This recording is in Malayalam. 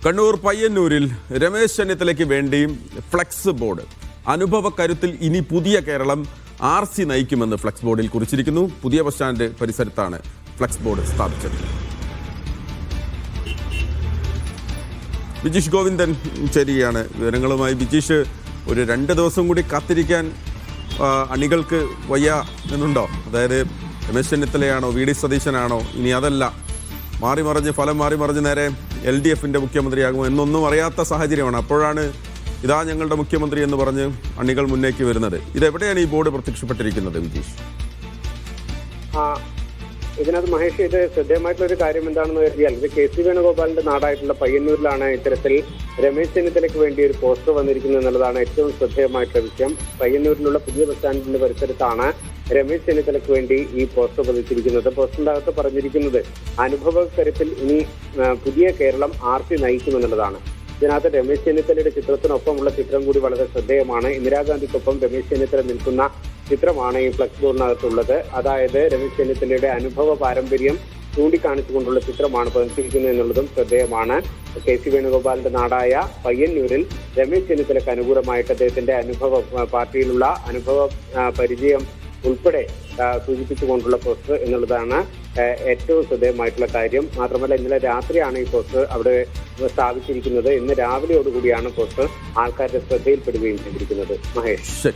കണ്ണൂർ പയ്യന്നൂരിൽ രമേശ് ചെന്നിത്തലയ്ക്ക് വേണ്ടി ഫ്ലെക്സ് ബോർഡ്. അനുഭവ കരുത്തിൽ ഇനി പുതിയ കേരളം RC നയിക്കുമെന്ന് ഫ്ലെക്സ് ബോർഡിൽ കുറിച്ചിരിക്കുന്നു. പുതിയ ബസ് സ്റ്റാൻഡ് പരിസരത്താണ് ഫ്ലെക്സ് ബോർഡ് സ്ഥാപിച്ചത്. ബിജീഷ് ഗോവിന്ദൻ ചേരുകയാണ് വിവരങ്ങളുമായി. ബിജീഷ്, ഒരു 2 ദിവസം കൂടി കാത്തിരിക്കാൻ അണികൾക്ക് വയ്യ എന്നുണ്ടോ? അതായത് രമേശ് ചെന്നിത്തലയാണോ, VD സതീശനാണോ, ഇനി അതല്ല ഫലം മാറി മറിഞ്ഞ് നേരെ LDFന്റെ മുഖ്യമന്ത്രിയാകുമോ എന്നൊന്നും അറിയാത്ത സാഹചര്യമാണ്. അപ്പോഴാണ് ഇതാ ഞങ്ങളുടെ മുഖ്യമന്ത്രി എന്ന് പറഞ്ഞ് അണികൾ മുന്നേക്ക് വരുന്നത്. ഇതെവിടെയാണ് ഈ ബോർഡ് പ്രത്യക്ഷപ്പെട്ടിരിക്കുന്നത് വിജീഷ്? ഇതിനകത്ത് മഹേഷ്, ഇത് ശ്രദ്ധേയമായിട്ടുള്ള ഒരു കാര്യം എന്താണെന്ന് കരുതിയാൽ, ഇത് KC വേണുഗോപാലിന്റെ നാടായിട്ടുള്ള പയ്യന്നൂരിലാണ് ഇത്തരത്തിൽ രമേശ് ചെന്നിത്തലയ്ക്ക് വേണ്ടി ഒരു പോസ്റ്റർ വന്നിരിക്കുന്നത് എന്നുള്ളതാണ് ഏറ്റവും ശ്രദ്ധേയമായിട്ടുള്ള വിഷയം. പയ്യന്നൂരിലുള്ള പുതിയ ബസ് സ്റ്റാൻഡിന്റെ പരിസരത്താണ് രമേശ് ചെന്നിത്തലയ്ക്ക് വേണ്ടി ഈ പോസ്റ്റർ പതിച്ചിരിക്കുന്നത്. പോസ്റ്ററിന്റെ അകത്ത് പറഞ്ഞിരിക്കുന്നത് അനുഭവ കരുത്തിൽ ഇനി പുതിയ കേരളം RC നയിക്കുമെന്നുള്ളതാണ്. ഇതിനകത്ത് രമേശ് ചെന്നിത്തലയുടെ ചിത്രത്തിനൊപ്പമുള്ള ചിത്രം കൂടി വളരെ ശ്രദ്ധേയമാണ്. ഇന്ദിരാഗാന്ധിക്കൊപ്പം രമേശ് ചെന്നിത്തല നിൽക്കുന്ന ചിത്രമാണ് ഈ ഫ്ലക്സ് ബോർഡിനകത്തുള്ളത്. അതായത് രമേശ് ചെന്നിത്തലയുടെ അനുഭവ പാരമ്പര്യം ചൂണ്ടിക്കാണിച്ചുകൊണ്ടുള്ള ചിത്രമാണ് പതിച്ചിരിക്കുന്നത് എന്നുള്ളതും ശ്രദ്ധേയമാണ്. KC വേണുഗോപാലിന്റെ നാടായ പയ്യന്നൂരിൽ രമേശ് ചെന്നിത്തലയ്ക്ക് അനുകൂലമായിട്ട് അദ്ദേഹത്തിന്റെ പാർട്ടിയിലുള്ള അനുഭവ പരിചയം ഉൾപ്പെടെ സൂചിപ്പിച്ചുകൊണ്ടുള്ള പോസ്റ്റർ എന്നുള്ളതാണ് ഏറ്റവും ശ്രദ്ധേയമായിട്ടുള്ള കാര്യം. മാത്രമല്ല, ഇന്നലെ രാത്രിയാണ് ഈ പോസ്റ്റർ അവിടെ സ്ഥാപിച്ചിരിക്കുന്നത്. ഇന്ന് രാവിലെയോടുകൂടിയാണ് പോസ്റ്റർ ആൾക്കാരുടെ ശ്രദ്ധയിൽപ്പെടുകയും ചെയ്തിരിക്കുന്നത്. മഹേഷ്.